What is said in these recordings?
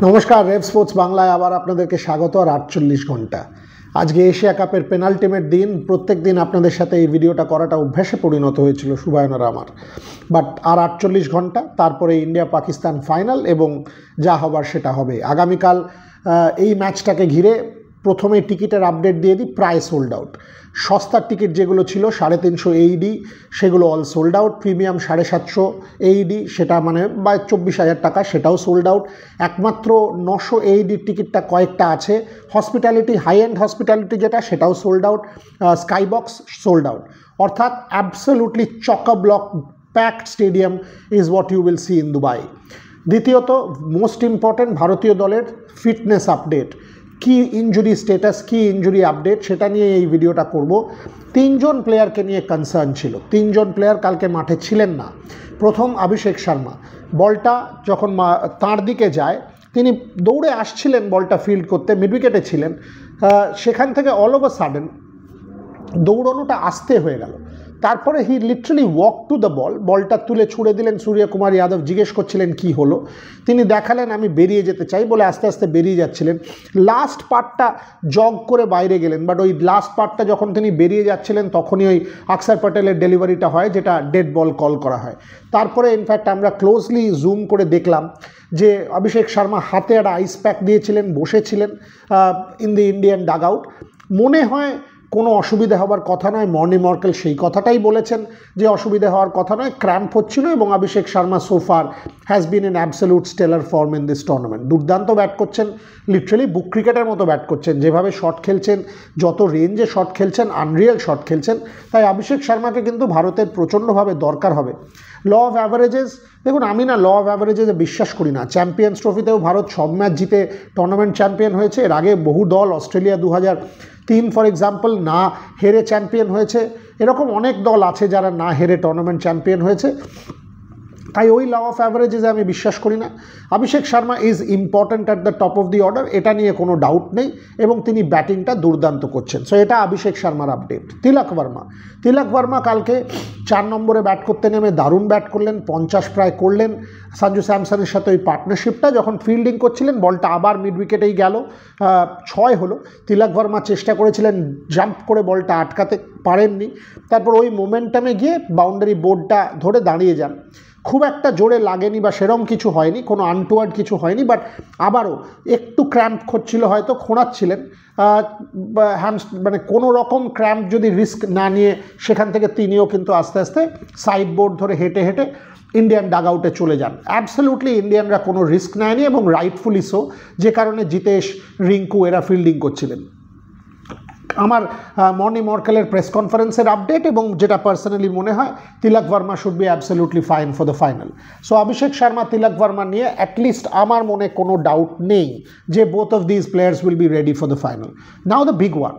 নমস্কার, রেভ স্পোর্টস বাংলায় আবার আপনাদেরকে স্বাগত। আর 48 ঘন্টা আজকে এশিয়া কাপের পেনাল্টিমেট দিন। প্রত্যেক দিন আপনাদের সাথে এই ভিডিওটা করাটা অভ্যাসে পরিণত হয়েছিল শুভায়নার আমার, বাট আর 48 ঘন্টা, তারপরে ইন্ডিয়া পাকিস্তান ফাইনাল এবং যা হবার সেটা হবে। আগামীকাল এই ম্যাচটাকে ঘিরে প্রথমে টিকিটের আপডেট দিয়ে দিই, প্রায় সোল্ড আউট। সস্তার টিকিট যেগুলো ছিল 350 AED সেগুলো all sold out. Premium 750 AED সেটা মানে 24,000 টাকা, সেটাও সোল্ড আউট। একমাত্র 900 AED টিকিটটা কয়েকটা আছে। হসপিটালিটি, হাই এন্ড হসপিটালিটি যেটা, সেটাও sold out. Sky box sold out. অর্থাৎ absolutely chock a block packed stadium is what you will see in Dubai. দ্বিতীয়ত, মোস্ট ইম্পর্টেন্ট, ভারতীয় দলের ফিটনেস আপডেট, কি ইনজুরি স্টেটাস, কি ইনজুরি আপডেট, সেটা নিয়ে এই ভিডিওটা করব। 3 জন প্লেয়ারকে নিয়ে কনসার্ন ছিল। 3 জন প্লেয়ার কালকে মাঠে ছিলেন না। প্রথম অভিষেক শর্মা, বলটা যখন তাঁর দিকে যায়, তিনি দৌড়ে আসছিলেন বলটা ফিল্ড করতে, মিড উইকেটে ছিলেন, সেখান থেকে অল ওভার সাডেন দৌড়ানোটা আস্তে হয়ে গেল। তারপরে হি লিটারালি ওয়াক টু দ্য বলটা তুলে ছুড়ে দিলেন। সূর্যকুমার যাদব জিজ্ঞেস করছিলেন কি হলো, তিনি দেখালেন আমি বেরিয়ে যেতে চাই বলে আস্তে আস্তে বেরিয়ে যাচ্ছিলেন। লাস্ট পার্টটা জগ করে বাইরে গেলেন, বাট ওই লাস্ট পার্টটা যখন তিনি বেরিয়ে যাচ্ছিলেন তখনই ওই অক্ষর প্যাটেলের ডেলিভারিটা হয়, যেটা ডেড বল কল করা হয়। তারপরে ইনফ্যাক্ট আমরা ক্লোজলি জুম করে দেখলাম যে অভিষেক শর্মা হাতে একটা আইস প্যাক দিয়েছিলেন, বসেছিলেন in the Indian dugout. মনে হয় কোনো অসুবিধা হওয়ার কথা নয়। মর্নি মর্কেল সেই কথাটাই বলেছেন যে অসুবিধা হওয়ার কথা নয়, ক্র্যাম্প হচ্ছিল। এবং অভিষেক শর্মা সোফার has been in absolute stellar form in this tournament. দুর্দান্ত ব্যাট করছেন, লিটারালি বুক ক্রিকেটের মতো ব্যাট করছেন। যেভাবে শট খেলছেন, যত রেঞ্জে শট খেলছেন, আনরিয়াল শট খেলছেন। তাই অভিষেক শর্মাকে কিন্তু ভারতের প্রচণ্ডভাবে দরকার হবে। ল অফ অ্যাভারেজেস, দেখুন আমি না ল অফ অ্যাভারেজেসে বিশ্বাস করি না। চ্যাম্পিয়ন্স ট্রফিতেও ভারত সব ম্যাচ জিতে টুর্নামেন্ট চ্যাম্পিয়ন হয়েছে। এর আগে বহু দল, অস্ট্রেলিয়া 2003 ফর এক্সাম্পল, না হেরে চ্যাম্পিয়ন হয়েছে। এরকম অনেক দল আছে যারা না হেরে টুর্নামেন্ট চ্যাম্পিয়ন হয়েছে। তাই ওই ল অফ অ্যাভারেজেসে আমি বিশ্বাস করি না। Abhishek Sharma is important at the top of the order, এটা নিয়ে কোনো ডাউট নেই। এবং তিনি ব্যাটিংটা দুর্দান্ত করছেন। সো এটা অভিষেক শর্মার আপডেট। তিলক বর্মা কালকে 4 নম্বরে ব্যাট করতে নেমে দারুণ ব্যাট করলেন, 50 প্রায় করলেন। সঞ্জু স্যামসনের সাথে ওই পার্টনারশিপটা, যখন ফিল্ডিং করছিলেন বলটা আবার মিড উইকেটেই গেল, 6 হলো। তিলক বর্মা চেষ্টা করেছিলেন জাম্প করে বলটা আটকাতে, পারেননি। তারপর ওই মোমেন্টামে গিয়ে বাউন্ডারি বোর্ডটা ধরে দাঁড়িয়ে যান। খুব একটা জোরে লাগেনি বা সেরম কিছু হয়নি, কোনো আনটুয়ার্ড কিছু হয়নি, বাট আবারও একটু ক্র্যাম্প করছিল, হয়তো খোঁড়াচ্ছিলেন। মানে কোনো রকম ক্র্যাম্প যদি রিস্ক না নিয়ে সেখান থেকে তিনিও কিন্তু আস্তে আস্তে সাইড বোর্ড ধরে হেঁটে হেঁটে ইন্ডিয়ান ডাগ আউটে চলে যান। অ্যাবসলিউটলি ইন্ডিয়ানরা কোনো রিস্ক নেয়নি এবং রাইটফুলি সো, যে কারণে জিতেশ, রিঙ্কু এরা ফিল্ডিং করছিলেন। আমার মর্নি মর্কেলের প্রেস কনফারেন্সের আপডেট, এবং যেটা পার্সোনালি মনে হয় Tilak Varma should be absolutely fine for the final. So Abhishek Sharma, Tilak Varma নিয়ে অ্যাটলিস্ট আমার মনে কোনো ডাউট নেই যে both of this players will be ready for the final. Now the big one,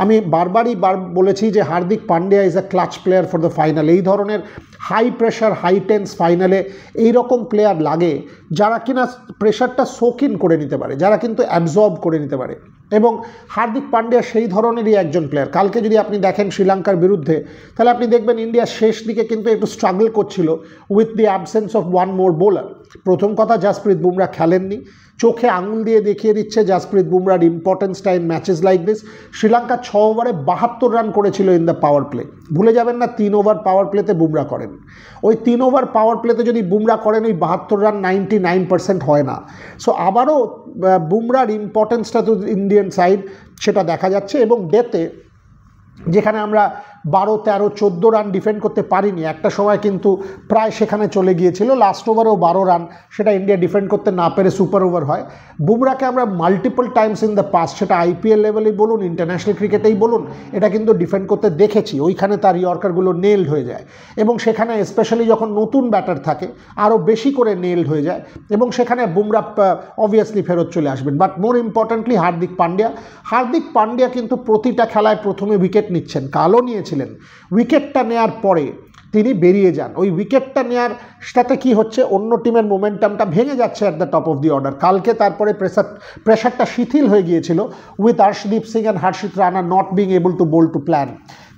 আমি বারবারই বলেছি যে Hardik Pandya is a clutch player for the final. এই ধরনের হাই প্রেশার, হাই টেন্স ফাইনালে এইরকম প্লেয়ার লাগে যারা কিনা প্রেশারটা সোক ইন করে নিতে পারে, যারা কিন্তু অ্যাবজর্ব করে নিতে পারে। এবং হার্দিক পান্ডিয়া সেই ধরনেরই একজন প্লেয়ার। কালকে যদি আপনি দেখেন শ্রীলঙ্কার বিরুদ্ধে, তাহলে আপনি দেখবেন ইন্ডিয়া শেষ দিকে কিন্তু একটু স্ট্রাগল করছিল with the absence of one more bowler. প্রথম কথা, জাসপ্রীত বুমরা খেলেননি। চোখে আঙুল দিয়ে দেখিয়ে দিচ্ছে জাসপ্রীত বুমরার ইম্পর্টেন্সটা in matches like this. Sri Lanka 6 ওভারে 72 রান করেছিল ইন দ্য পাওয়ার প্লে। ভুলে যাবেন না 3 ওভার পাওয়ার প্লেতে বুমরা করেন। ওই 3 ওভার পাওয়ার প্লেতে যদি বুমরা করেন, ওই 72 রান 99% হয় না। সো আবারও বুমরার ইম্পর্টেন্সটা তো ইন্ডিয়ান সাইড, সেটা দেখা যাচ্ছে। এবং ডেতে যেখানে আমরা 12, 13, 14 রান ডিফেন্ড করতে পারিনি, একটা সময় কিন্তু প্রায় সেখানে চলে গিয়েছিল। লাস্ট ওভারেও 12 রান, সেটা ইন্ডিয়া ডিফেন্ড করতে না পেরে সুপার ওভার হয়। বুমরাকে আমরা multiple Times in the past, সেটা IPL লেভেলেই বলুন, ইন্টারন্যাশনাল ক্রিকেটেই বলুন, এটা কিন্তু ডিফেন্ড করতে দেখেছি। ওইখানে তার ইয়র্কারগুলো নেলড হয়ে যায়, এবং সেখানে স্পেশালি যখন নতুন ব্যাটার থাকে আরও বেশি করে নেলড হয়ে যায়, এবং সেখানে বুমরা অবভিয়াসলি ফেরত চলে আসবেন। But more importantly Hardik Pandya কিন্তু প্রতিটা খেলায় প্রথমে উইকেট নিচ্ছেন। কালও নিয়েছিলেন। উইকেটটা নেওয়ার পরে তিনি বেরিয়ে যান। ওই উইকেটটা নেওয়ার সাথে কী হচ্ছে, অন্য টিমের মোমেন্টামটা ভেঙে যাচ্ছে at the top of the order. কালকে তারপরে প্রেশারটা শিথিল হয়ে গিয়েছিল with Arshdeep Singh and Harshit Rana not being able to bowl to plan.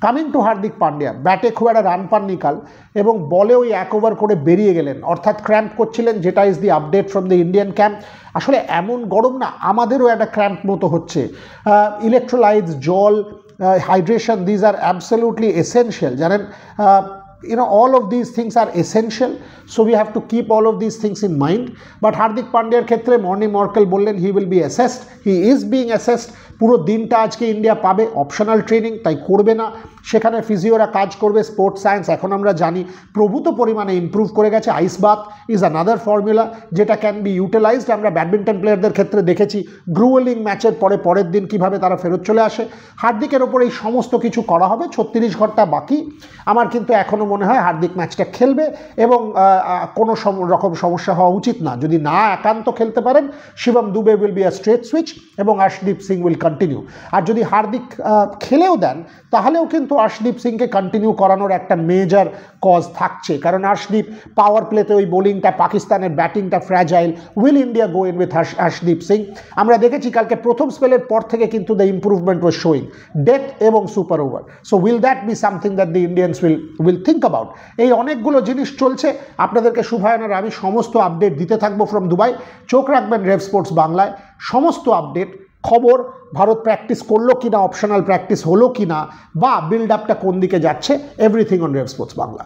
Coming to Hardik Pandya, ব্যাটে খুব একটা রান পাননি কাল এবং বলে ওই 1 ওভার করে বেরিয়ে গেলেন, অর্থাৎ ক্র্যাম্প করছিলেন, যেটা is the update from the Indian camp. আসলে এমন গরম না, আমাদেরও একটা ক্র্যাম্প মতো হচ্ছে। ইলেকট্রোলাইটস, জল, hydration, these are absolutely essential. জানেন, all of these things are essential, so we have to keep all of these things in mind. But Hardik Pandyaর ক্ষেত্রে মর্নি মর্কেল বললেন he will be assessed, he is being assessed। পুরো দিনটা আজকে India পাবে optional training, তাই করবে না, সেখানে ফিজিওরা কাজ করবে। স্পোর্টস সায়েন্স এখন আমরা জানি প্রভূত পরিমাণে ইমপ্রুভ করে গেছে। Ice bath is another formula যেটা ক্যান বি ইউটিলাইজড। আমরা ব্যাডমিন্টন প্লেয়ারদের ক্ষেত্রে দেখেছি গ্রুয়েলিং ম্যাচের পরের দিন কিভাবে তারা ফেরত চলে আসে। হার্দিকের ওপর এই সমস্ত কিছু করা হবে। 36 ঘন্টা বাকি। আমার কিন্তু এখনও মনে হয় হার্দিক ম্যাচটা খেলবে এবং কোনো রকম সমস্যা হওয়া উচিত না। যদি না একান্ত খেলতে পারেন, Shivam Dube will be a straight switch এবং আর্শদীপ সিং উইল কন্টিনিউ। আর যদি হার্দিক খেলেও দেন, তাহলেও কিন্তু আর্শদীপ সিংকে কন্টিনিউ করানোর একটা মেজর কজ থাকছে, কারণ আর্শদীপ পাওয়ার প্লেতে ওই বোলিংটা, পাকিস্তানের ব্যাটিংটা fragile. Will India go in with Arshdeep Singh? আমরা দেখেছি কালকে প্রথম স্পেলের পর থেকে কিন্তু the improvement was showing, death এবং super over. So will that be something that the Indians will think about? এই অনেকগুলো জিনিস চলছে। আপনাদেরকে শুভায়নের আমি সমস্ত আপডেট দিতে থাকবো ফ্রম দুবাই। চোখ রাখবেন রেভ স্পোর্টস বাংলায়। সমস্ত আপডেট, খবর, ভারত প্র্যাকটিস করলো কিনা, অপশনাল প্র্যাকটিস হলো কিনা, বা বিল্ড আপটা কোন দিকে যাচ্ছে, এভরিথিং অন রেভ স্পোর্টস বাংলা।